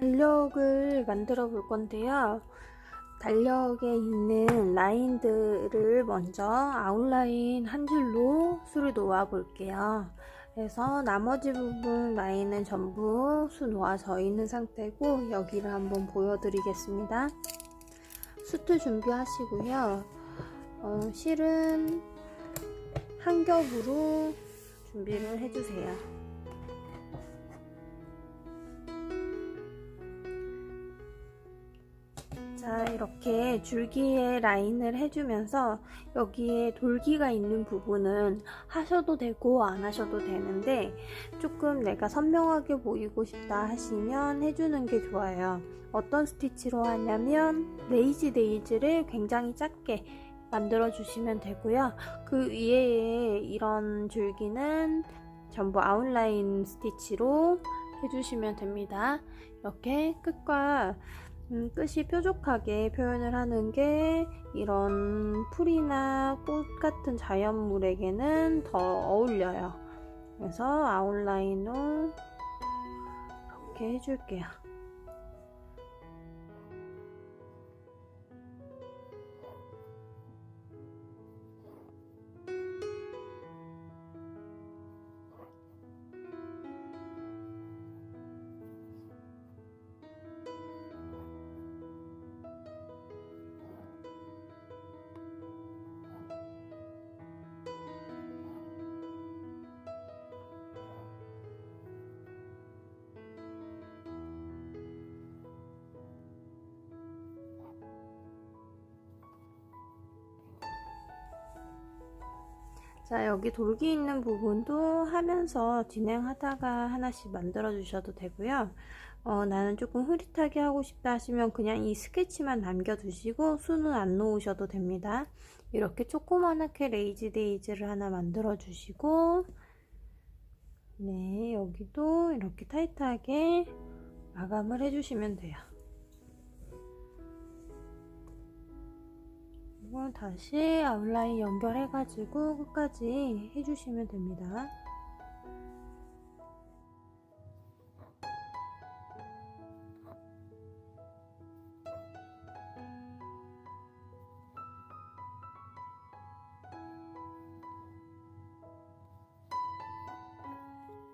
달력을 만들어 볼 건데요. 달력에 있는 라인들을 먼저 아웃라인 한 줄로 수를 놓아 볼게요. 그래서 나머지 부분 라인은 전부 수 놓아져 있는 상태고, 여기를 한번 보여드리겠습니다. 수트 준비하시고요. 실은 한 겹으로 준비를 해주세요. 자, 이렇게 줄기에 라인을 해주면서 여기에 돌기가 있는 부분은 하셔도 되고 안 하셔도 되는데, 조금 내가 선명하게 보이고 싶다 하시면 해주는 게 좋아요. 어떤 스티치로 하냐면 레이지 데이즈를 굉장히 작게 만들어 주시면 되고요. 그 위에 이런 줄기는 전부 아웃라인 스티치로 해주시면 됩니다. 이렇게 끝이 뾰족하게 표현을 하는 게 이런 풀이나 꽃 같은 자연물에게는 더 어울려요. 그래서 아웃라인으로 이렇게 해줄게요. 자, 여기 돌기 있는 부분도 하면서 진행하다가 하나씩 만들어 주셔도 되고요. 나는 조금 흐릿하게 하고 싶다 하시면 그냥 이 스케치만 남겨두시고 수는 안 놓으셔도 됩니다. 이렇게 조그맣게 레이지 데이즈를 하나 만들어 주시고, 네, 여기도 이렇게 타이트하게 마감을 해주시면 돼요. 이걸 다시 아웃라인 연결해가지고 끝까지 해주시면 됩니다.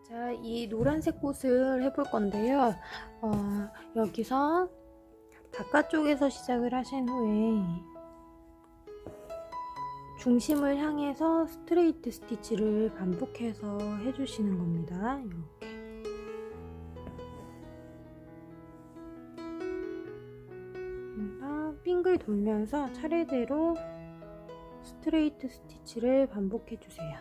자, 이 노란색 꽃을 해볼 건데요. 여기서 바깥쪽에서 시작을 하신 후에 중심을 향해서 스트레이트 스티치를 반복해서 해주시는 겁니다. 이렇게. 빙글 돌면서 차례대로 스트레이트 스티치를 반복해 주세요.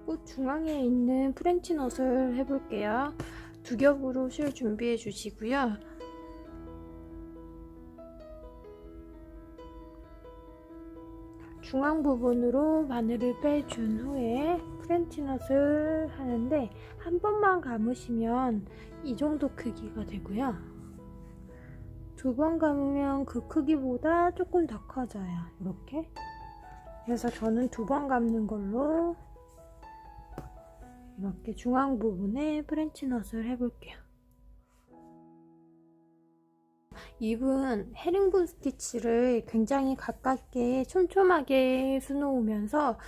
꽃 중앙에 있는 프렌치넛을 해볼게요. 두 겹으로 실 준비해 주시고요. 중앙 부분으로 바늘을 빼준 후에 프렌치넛을 하는데, 한 번만 감으시면 이 정도 크기가 되고요. 두 번 감으면 그 크기보다 조금 더 커져요. 이렇게. 그래서 저는 두 번 감는 걸로 이렇게 중앙 부분에 프렌치넛을 해볼게요. 잎은 헤링본 스티치를 굉장히 가깝게 촘촘하게 수놓으면서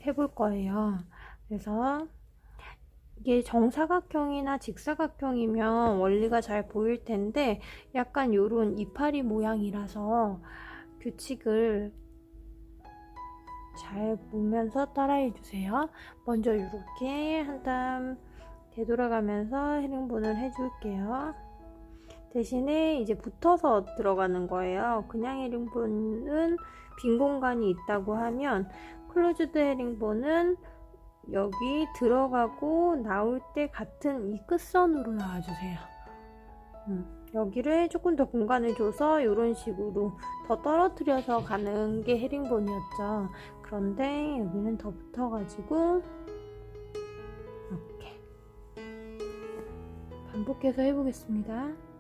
해볼 거예요. 그래서 이게 정사각형이나 직사각형이면 원리가 잘 보일 텐데, 약간 요런 이파리 모양이라서 규칙을 잘 보면서 따라해 주세요. 먼저 이렇게 한 다음 되돌아가면서 헤링본을 해줄게요. 대신에 이제 붙어서 들어가는 거예요. 그냥 헤링본은 빈 공간이 있다고 하면, 클로즈드 헤링본은 여기 들어가고 나올 때 같은 이 끝선으로 나와주세요. 여기를 조금 더 공간을 줘서 이런 식으로 더 떨어뜨려서 가는 게 헤링본이었죠. 그런데 여기는 더 붙어가지고 이렇게 반복해서 해보겠습니다.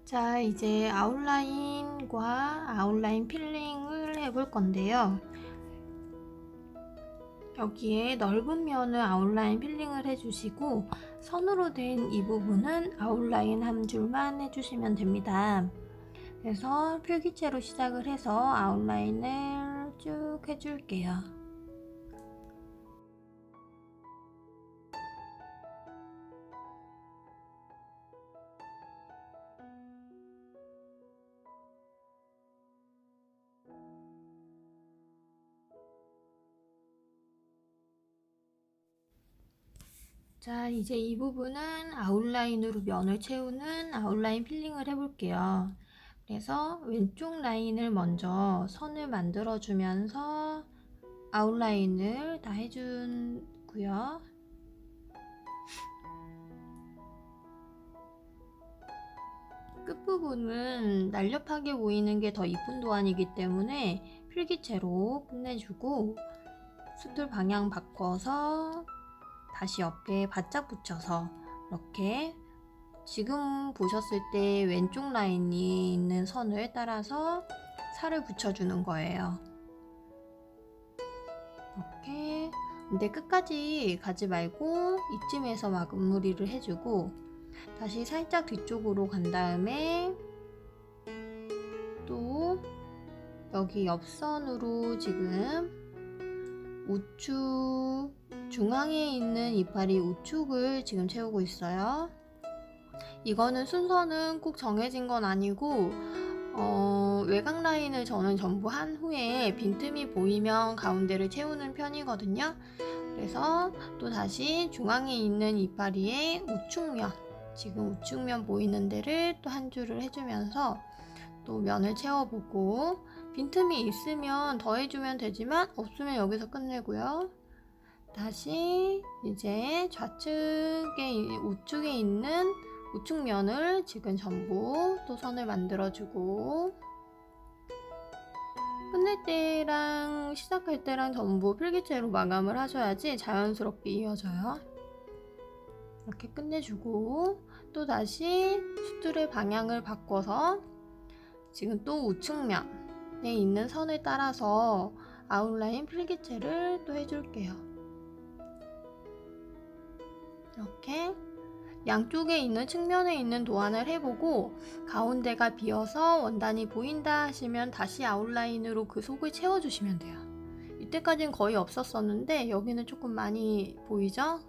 자, 이제 아웃라인과 아웃라인 필링을 해볼 건데요. 여기에 넓은 면을 아웃라인 필링을 해주시고, 선으로 된 이 부분은 아웃라인 한 줄만 해주시면 됩니다. 그래서 필기체로 시작을 해서 아웃라인을 쭉 해줄게요. 자, 이제 이 부분은 아웃라인으로 면을 채우는 아웃라인 필링을 해볼게요. 그래서 왼쪽 라인을 먼저 선을 만들어 주면서 아웃라인을 다 해주고요. 끝부분은 날렵하게 보이는 게 더 이쁜 도안이기 때문에 필기체로 끝내주고, 수틀 방향 바꿔서 다시 어깨에 바짝 붙여서 이렇게 지금 보셨을 때 왼쪽 라인이 있는 선을 따라서 살을 붙여주는 거예요. 이렇게. 근데 끝까지 가지 말고 이쯤에서 마무리를 해주고, 다시 살짝 뒤쪽으로 간 다음에 또 여기 옆선으로 지금 우측 중앙에 있는 이파리 우측을 지금 채우고 있어요. 이거는 순서는 꼭 정해진 건 아니고, 외곽 라인을 저는 전부 한 후에 빈틈이 보이면 가운데를 채우는 편이거든요. 그래서 또 다시 중앙에 있는 이파리의 우측면, 지금 우측면 보이는 데를 또 한 줄을 해주면서 또 면을 채워보고, 빈틈이 있으면 더 해주면 되지만 없으면 여기서 끝내고요. 다시 이제 좌측에 우측에 있는 우측면을 지금 전부 또 선을 만들어주고, 끝낼 때랑 시작할 때랑 전부 필기체로 마감을 하셔야지 자연스럽게 이어져요. 이렇게 끝내주고, 또 다시 수틀의 방향을 바꿔서 지금 또 우측면에 있는 선을 따라서 아웃라인 필기체를 또 해줄게요. 이렇게 양쪽에 있는 측면에 있는 도안을 해보고, 가운데가 비어서 원단이 보인다 하시면 다시 아웃라인으로 그 속을 채워주시면 돼요. 이때까지는 거의 없었었는데 여기는 조금 많이 보이죠?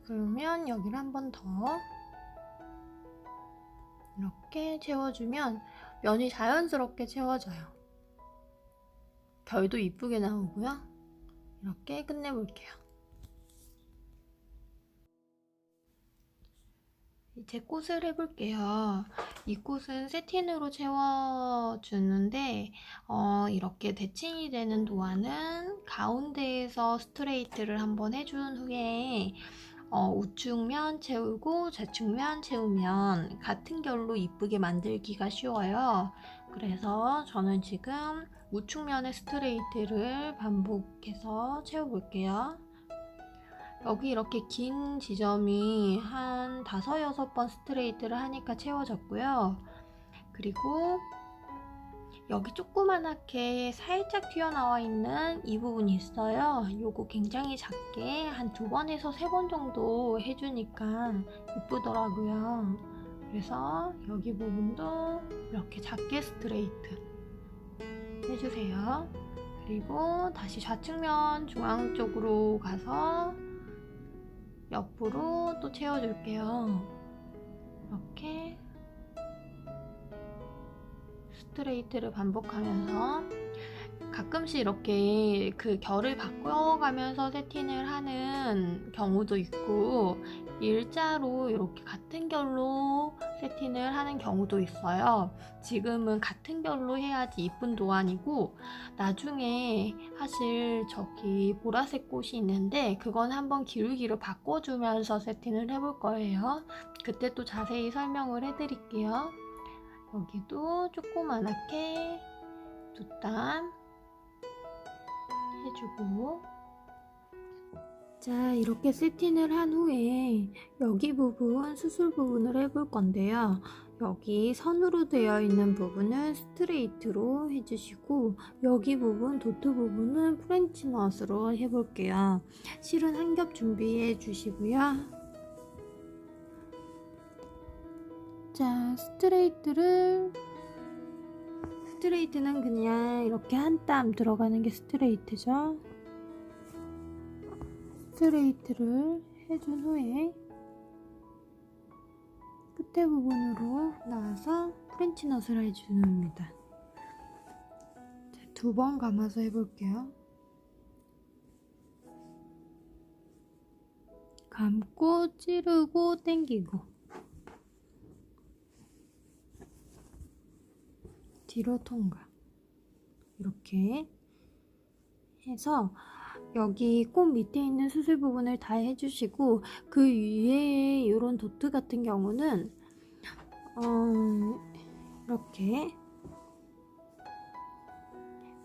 그러면 여기를 한 번 더 이렇게 채워주면 면이 자연스럽게 채워져요. 결도 이쁘게 나오고요. 이렇게 끝내볼게요. 이제 꽃을 해볼게요. 이 꽃은 세틴으로 채워주는데, 이렇게 대칭이 되는 도안은 가운데에서 스트레이트를 한번 해준 후에 우측면 채우고 좌측면 채우면 같은 결로 이쁘게 만들기가 쉬워요. 그래서 저는 지금 우측면의 스트레이트를 반복해서 채워볼게요. 여기 이렇게 긴 지점이 한 5-6번 스트레이트를 하니까 채워졌고요. 그리고 여기 조그만하게 살짝 튀어나와 있는 이 부분이 있어요. 요거 굉장히 작게 한 2번에서 3번 정도 해주니까 이쁘더라고요. 그래서 여기 부분도 이렇게 작게 스트레이트 해주세요. 그리고 다시 좌측면 중앙 쪽으로 가서 옆으로 또 채워줄게요. 이렇게 스트레이트를 반복하면서 가끔씩 이렇게 그 결을 바꿔가면서 세팅을 하는 경우도 있고 일자로 이렇게 같은 결로 세팅을 하는 경우도 있어요. 지금은 같은 결로 해야지 이쁜 도안이고 나중에 사실 저기 보라색 꽃이 있는데 그건 한번 기울기를 바꿔주면서 세팅을 해볼 거예요. 그때 또 자세히 설명을 해드릴게요. 여기도 조그만하게 2땀 해주고 자, 이렇게 세팅을 한 후에 여기 부분 수술 부분을 해볼 건데요. 여기 선으로 되어 있는 부분은 스트레이트로 해주시고 여기 부분 도트 부분은 프렌치 넛으로 해볼게요. 실은 한 겹 준비해 주시고요. 자, 스트레이트는 그냥 이렇게 한 땀 들어가는 게 스트레이트죠. 스트레이트를 해준 후에 끝에 부분으로 나와서 프렌치 넛을 해주는 겁니다. 2번 감아서 해볼게요. 감고 찌르고 당기고 뒤로 통과 이렇게 해서 여기 꽃 밑에 있는 수술 부분을 다 해주시고 그 위에 이런 도트 같은 경우는 이렇게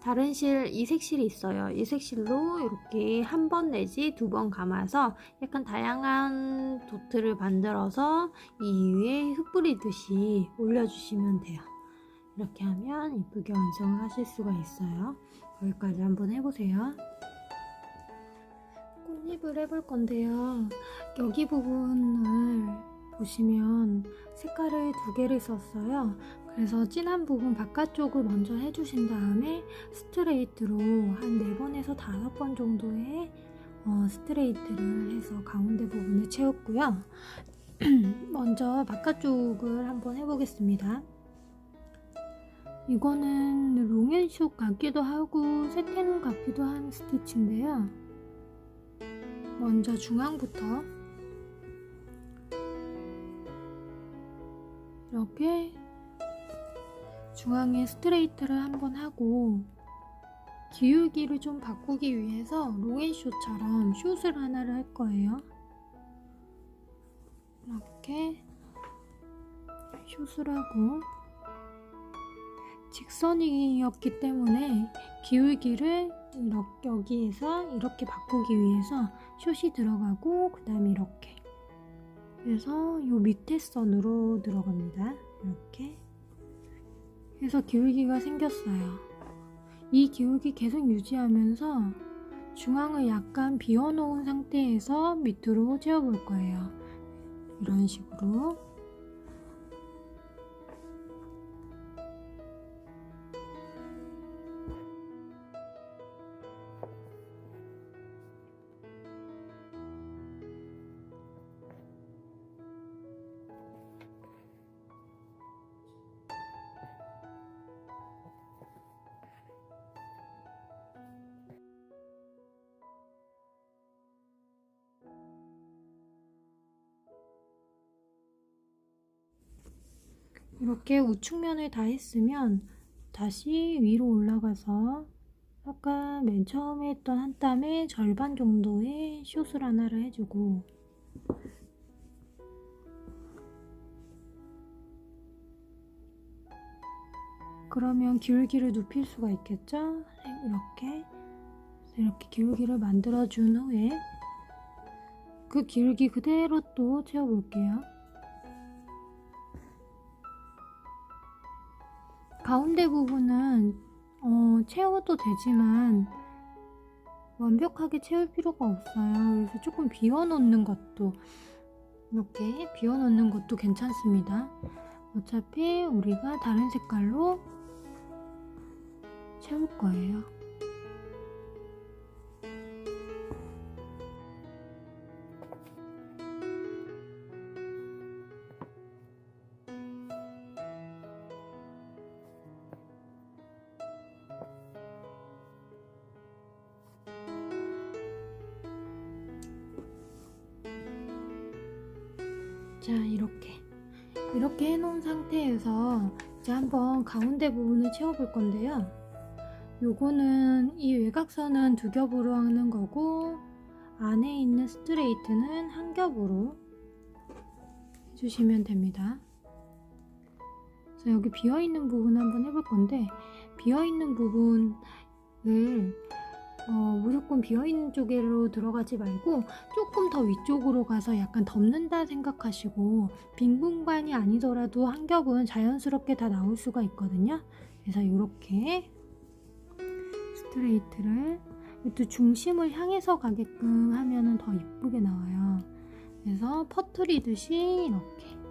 다른 실, 이색 실이 있어요. 이색 실로 이렇게 1번 내지 2번 감아서 약간 다양한 도트를 만들어서 이 위에 흩뿌리듯이 올려주시면 돼요. 이렇게 하면 이쁘게 완성을 하실 수가 있어요. 여기까지 한번 해보세요. 꽃잎을 해볼 건데요. 여기 부분을 보시면 색깔을 2개를 썼어요. 그래서 진한 부분 바깥쪽을 먼저 해주신 다음에 스트레이트로 한 4번에서 5번 정도의 스트레이트를 해서 가운데 부분을 채웠고요. 먼저 바깥쪽을 한번 해보겠습니다. 이거는 롱앤숏 같기도 하고 세테놀 같기도 한 스티치인데요. 먼저 중앙부터 이렇게 중앙에 스트레이트를 한번 하고 기울기를 좀 바꾸기 위해서 롱앤숏처럼 숏을 하나를 할 거예요. 이렇게 숏을 하고 직선이었기 때문에 기울기를 여기에서 이렇게 바꾸기 위해서 숏이 들어가고 그 다음에 이렇게 그래서 이 밑에 선으로 들어갑니다. 이렇게 해서 기울기가 생겼어요. 이 기울기 계속 유지하면서 중앙을 약간 비워놓은 상태에서 밑으로 채워볼 거예요. 이런 식으로 이렇게 우측면을 다 했으면 다시 위로 올라가서 아까 맨 처음에 했던 한 땀의 절반 정도의 숏을 하나를 해주고 그러면 기울기를 눕힐 수가 있겠죠? 이렇게 기울기를 만들어 준 후에 그 기울기 그대로 또 채워볼게요. 가운데 부분은 채워도 되지만 완벽하게 채울 필요가 없어요. 그래서 조금 비워놓는 것도 이렇게 비워놓는 것도 괜찮습니다. 어차피 우리가 다른 색깔로 채울 거예요. 자, 이렇게 해놓은 상태에서 이제 한번 가운데 부분을 채워볼 건데요. 요거는 이 외곽선은 두 겹으로 하는 거고 안에 있는 스트레이트는 한 겹으로 해주시면 됩니다. 그래서 여기 비어있는 부분 한번 해볼 건데, 비어있는 부분을 무조건 비어있는 쪽으로 들어가지 말고 조금 더 위쪽으로 가서 약간 덮는다 생각하시고, 빈 공간이 아니더라도 한 겹은 자연스럽게 다 나올 수가 있거든요. 그래서 이렇게 스트레이트를 또 중심을 향해서 가게끔 하면은 더 이쁘게 나와요. 그래서 퍼트리듯이 이렇게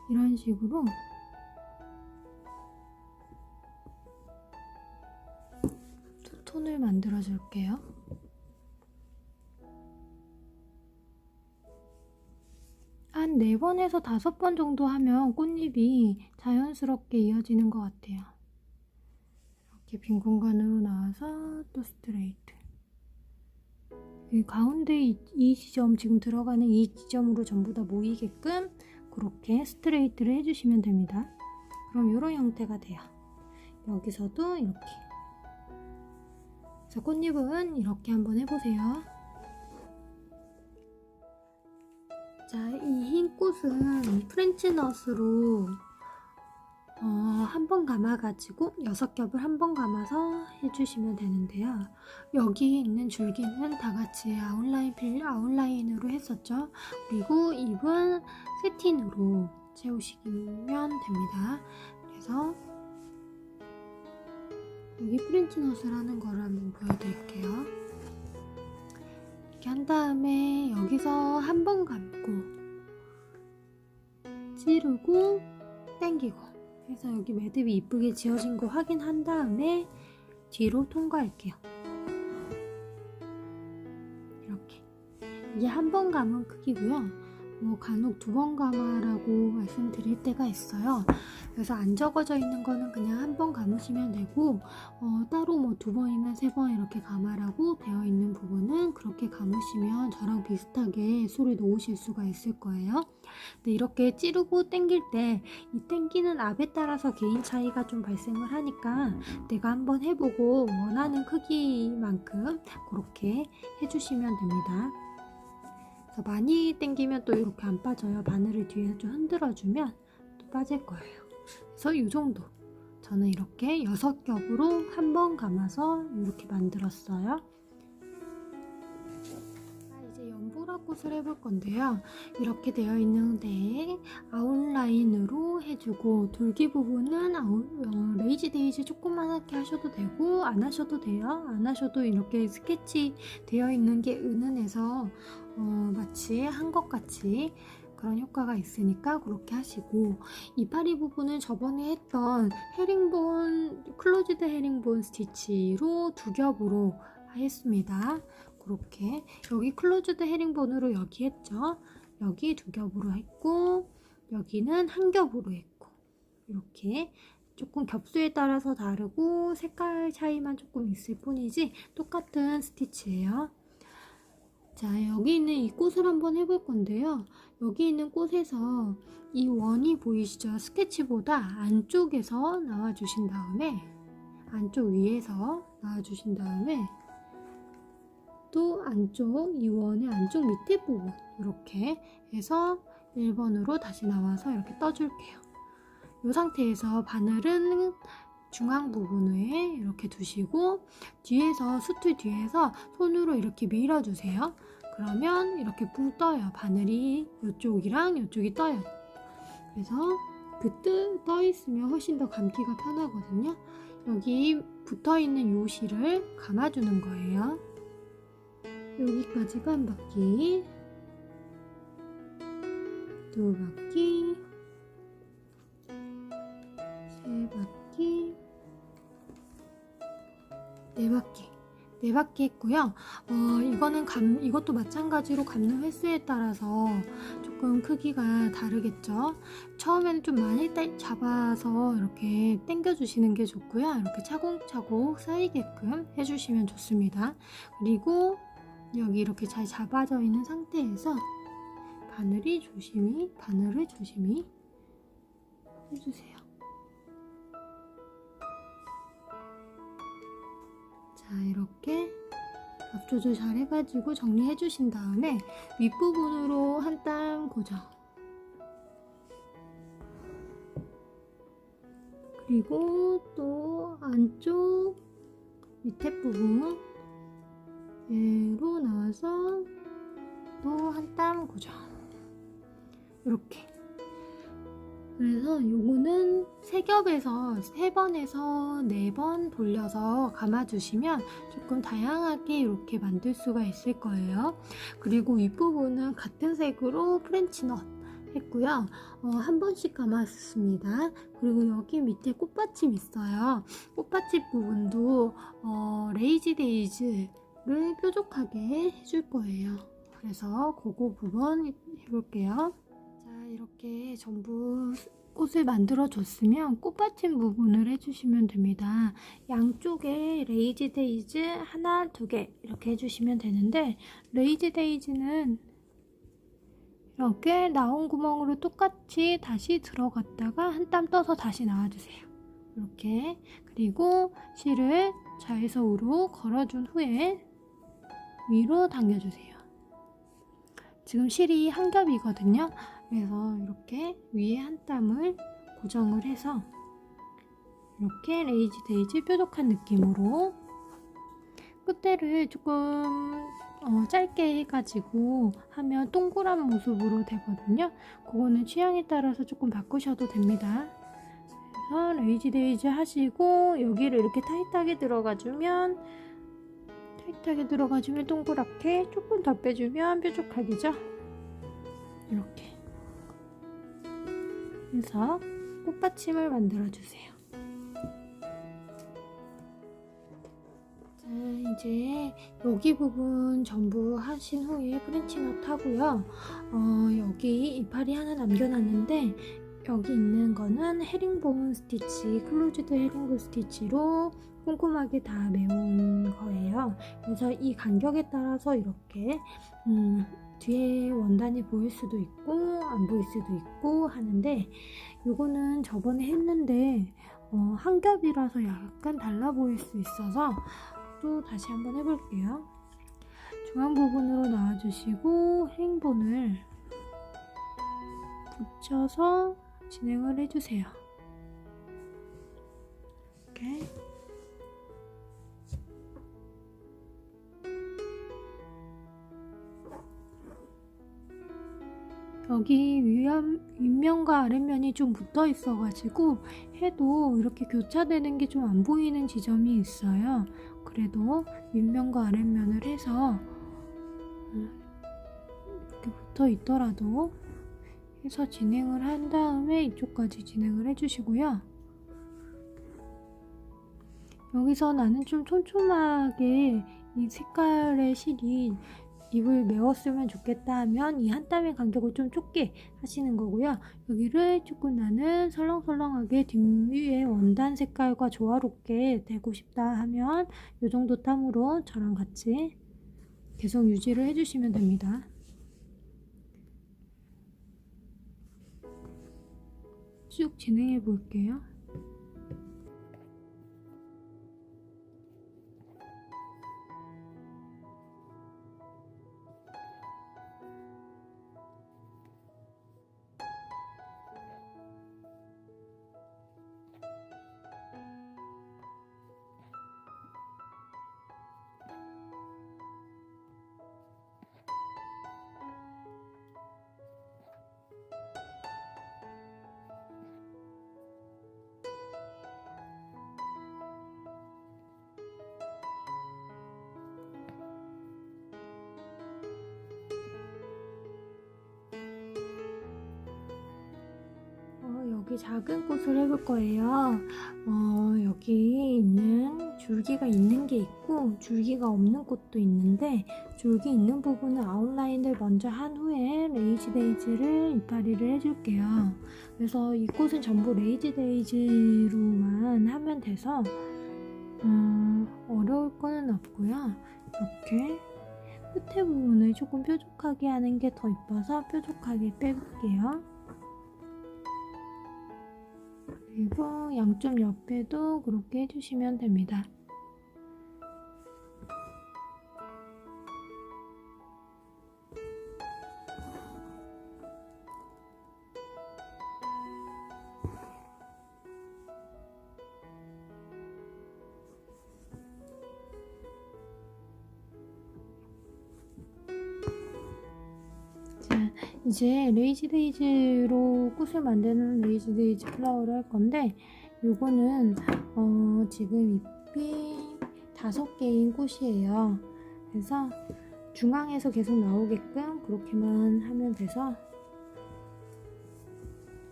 이런 식으로 투톤을 만들어 줄게요. 한 4번에서 5번 정도 하면 꽃잎이 자연스럽게 이어지는 것 같아요. 이렇게 빈 공간으로 나와서 또 스트레이트. 이 가운데 이 지점, 지금 들어가는 이 지점으로 전부 다 모이게끔 그렇게 스트레이트를 해주시면 됩니다. 그럼 이런 형태가 돼요. 여기서도 이렇게. 그래서 꽃잎은 이렇게 한번 해보세요. 자, 이 흰 꽃은 프렌치넛으로 한 번 감아가지고 6겹을 한 번 감아서 해주시면 되는데요. 여기 있는 줄기는 다 같이 아웃라인으로 했었죠. 그리고 잎은 세틴으로 채우시면 됩니다. 그래서 여기 프렌치넛을 하는 거를 한번 보여드릴게요. 이렇게 한 다음에 여기서 한 번 감고 찌르고 당기고 해서 여기 매듭이 이쁘게 지어진 거 확인한 다음에 뒤로 통과할게요. 이렇게. 이게 한 번 감은 크기고요. 간혹 2번 감아라고 말씀드릴 때가 있어요. 그래서 안 적어져 있는 거는 그냥 한 번 감으시면 되고, 따로 2번이나 3번 이렇게 감아라고 되어 있는 부분은 그렇게 감으시면 저랑 비슷하게 소리 놓으실 수가 있을 거예요. 근데 이렇게 찌르고 당길 때 이 당기는 압에 따라서 개인 차이가 좀 발생을 하니까 내가 한번 해보고 원하는 크기만큼 그렇게 해주시면 됩니다. 많이 당기면 또 이렇게 안 빠져요. 바늘을 뒤에서 좀 흔들어주면 또 빠질 거예요. 그래서 이 정도. 저는 이렇게 6겹으로 한 번 감아서 이렇게 만들었어요. 이제 연보라꽃을 해볼 건데요. 이렇게 되어 있는데 아웃라인으로 해주고, 돌기 부분은 레이지 데이지 조그맣게 하셔도 되고 안 하셔도 돼요. 안 하셔도 이렇게 스케치 되어 있는 게 은은해서 마치 한 것 같이 그런 효과가 있으니까 그렇게 하시고, 이파리 부분은 저번에 했던 클로즈드 헤링본 스티치로 2겹으로 했습니다. 그렇게 여기 클로즈드 헤링본으로 여기 했죠. 여기 2겹으로 했고 여기는 한 겹으로 했고, 이렇게 조금 겹수에 따라서 다르고 색깔 차이만 조금 있을 뿐이지 똑같은 스티치예요. 자, 여기 있는 이 꽃을 한번 해볼 건데요. 여기 있는 꽃에서 이 원이 보이시죠? 스케치보다 안쪽에서 나와주신 다음에, 안쪽 위에서 나와주신 다음에 또 안쪽, 이 원의 안쪽 밑에 부분 이렇게 해서 1번으로 다시 나와서 이렇게 떠줄게요. 이 상태에서 바늘은 중앙 부분에 이렇게 두시고 뒤에서, 수틀 뒤에서 손으로 이렇게 밀어주세요. 그러면 이렇게 붕 떠요. 바늘이 이쪽이랑 이쪽이 떠요. 그래서 떠 있으면 훨씬 더 감기가 편하거든요. 여기 붙어 있는 요 실을 감아주는 거예요. 여기까지가 한 바퀴, 두 바퀴, 세 바퀴, 네 바퀴 했고요. 이것도 마찬가지로 감는 횟수에 따라서 조금 크기가 다르겠죠. 처음에는 좀 많이 잡아서 이렇게 당겨주시는 게 좋고요. 이렇게 차곡차곡 쌓이게끔 해주시면 좋습니다. 그리고 여기 이렇게 잘 잡아져 있는 상태에서 바늘을 조심히 해주세요. 자, 이렇게 앞 조절 잘 해가지고 정리해 주신 다음에 윗부분으로 한 땀 고정, 그리고 또 안쪽 밑에 부분으로 나와서 또 한 땀 고정, 이렇게. 그래서 요거는 3겹에서 3번에서 4번 돌려서 감아주시면 조금 다양하게 이렇게 만들 수가 있을 거예요. 그리고 윗부분은 같은 색으로 프렌치넛 했고요. 한 번씩 감았습니다. 그리고 여기 밑에 꽃받침 있어요. 꽃받침 부분도 레이지 데이즈를 뾰족하게 해줄 거예요. 그래서 그거 부분 해볼게요. 자, 이렇게 전부 꽃을 만들어 줬으면 꽃받침 부분을 해주시면 됩니다. 양쪽에 레이지 데이즈 하나, 2개 이렇게 해주시면 되는데, 레이지 데이즈는 이렇게 나온 구멍으로 똑같이 다시 들어갔다가 한 땀 떠서 다시 나와주세요. 이렇게. 그리고 실을 좌에서우로 걸어준 후에 위로 당겨주세요. 지금 실이 한 겹이거든요. 그래서 이렇게 위에 한 땀을 고정을 해서 이렇게 레이지 데이지 뾰족한 느낌으로, 끝에를 조금 짧게 해가지고 하면 동그란 모습으로 되거든요. 그거는 취향에 따라서 조금 바꾸셔도 됩니다. 그래서 레이지 데이지 하시고 여기를 이렇게 타이트하게 들어가주면 동그랗게, 조금 더 빼주면 뾰족하게죠. 이렇게 해서 꽃받침을 만들어주세요. 자, 이제 여기 부분 전부 하신 후에 프렌치넛 하고요. 여기 이파리 하나 남겨놨는데, 여기 있는 거는 헤링본 스티치, 클로즈드 헤링본 스티치로 꼼꼼하게 다 메운 거예요. 그래서 이 간격에 따라서 이렇게 뒤에 원단이 보일 수도 있고 안 보일 수도 있고 하는데, 요거는 저번에 했는데 한 겹이라서 약간 달라 보일 수 있어서 또 다시 한번 해볼게요. 중앙 부분으로 나와주시고 헤링본을 붙여서 진행을 해주세요. 이렇게. 여기 윗면과 아랫면이 좀 붙어 있어가지고 해도 이렇게 교차되는 게 좀 안 보이는 지점이 있어요. 그래도 윗면과 아랫면을 해서 이렇게 붙어 있더라도 해서 진행을 한 다음에 이쪽까지 진행을 해주시고요. 여기서 나는 좀 촘촘하게 이 색깔의 실이 입을 메웠으면 좋겠다 하면 이 한 땀의 간격을 좀 좁게 하시는 거고요. 여기를 조금 나는 설렁설렁하게 뒷위에 원단 색깔과 조화롭게 되고 싶다 하면 이 정도 땀으로 저랑 같이 계속 유지를 해주시면 됩니다. 쭉 진행해 볼게요. 여기 작은 꽃을 해볼 거예요. 여기 있는 줄기가 있는 게 있고 줄기가 없는 꽃도 있는데, 줄기 있는 부분은 아웃라인을 먼저 한 후에 레이지 데이지를 이파리를 해줄게요. 그래서 이 꽃은 전부 레이지 데이지로만 하면 돼서 어려울 거는 없고요. 이렇게 끝에 부분을 조금 뾰족하게 하는 게 더 이뻐서 뾰족하게 빼볼게요. 그리고 양쪽 옆에도 그렇게 해주시면 됩니다. 이제 레이지 데이지로 꽃을 만드는 레이지 데이지 플라워를 할 건데, 요거는 지금 잎이 5개인 꽃이에요. 그래서 중앙에서 계속 나오게끔 그렇게만 하면 돼서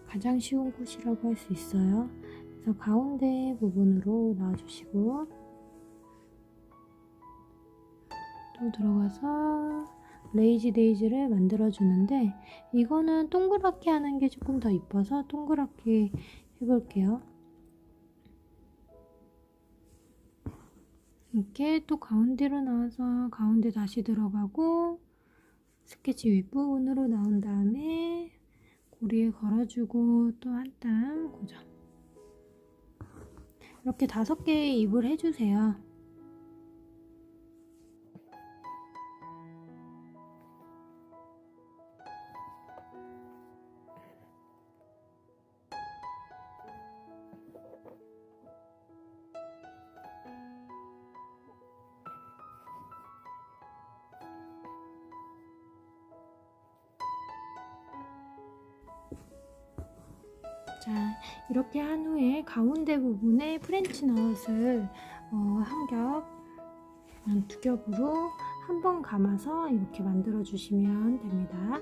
가장 쉬운 꽃이라고 할 수 있어요. 그래서 가운데 부분으로 놔주시고 또 들어가서 레이지 데이지를 만들어 주는데, 이거는 동그랗게 하는 게 조금 더 이뻐서 동그랗게 해볼게요. 이렇게 또 가운데로 나와서 가운데 다시 들어가고 스케치 윗부분으로 나온 다음에 고리에 걸어주고 또 한 땀 고정. 이렇게 5개의 잎을 해주세요. 자, 이렇게 한 후에 가운데 부분에 프렌치 넛을 한 겹, 2겹으로 한 번 감아서 이렇게 만들어 주시면 됩니다.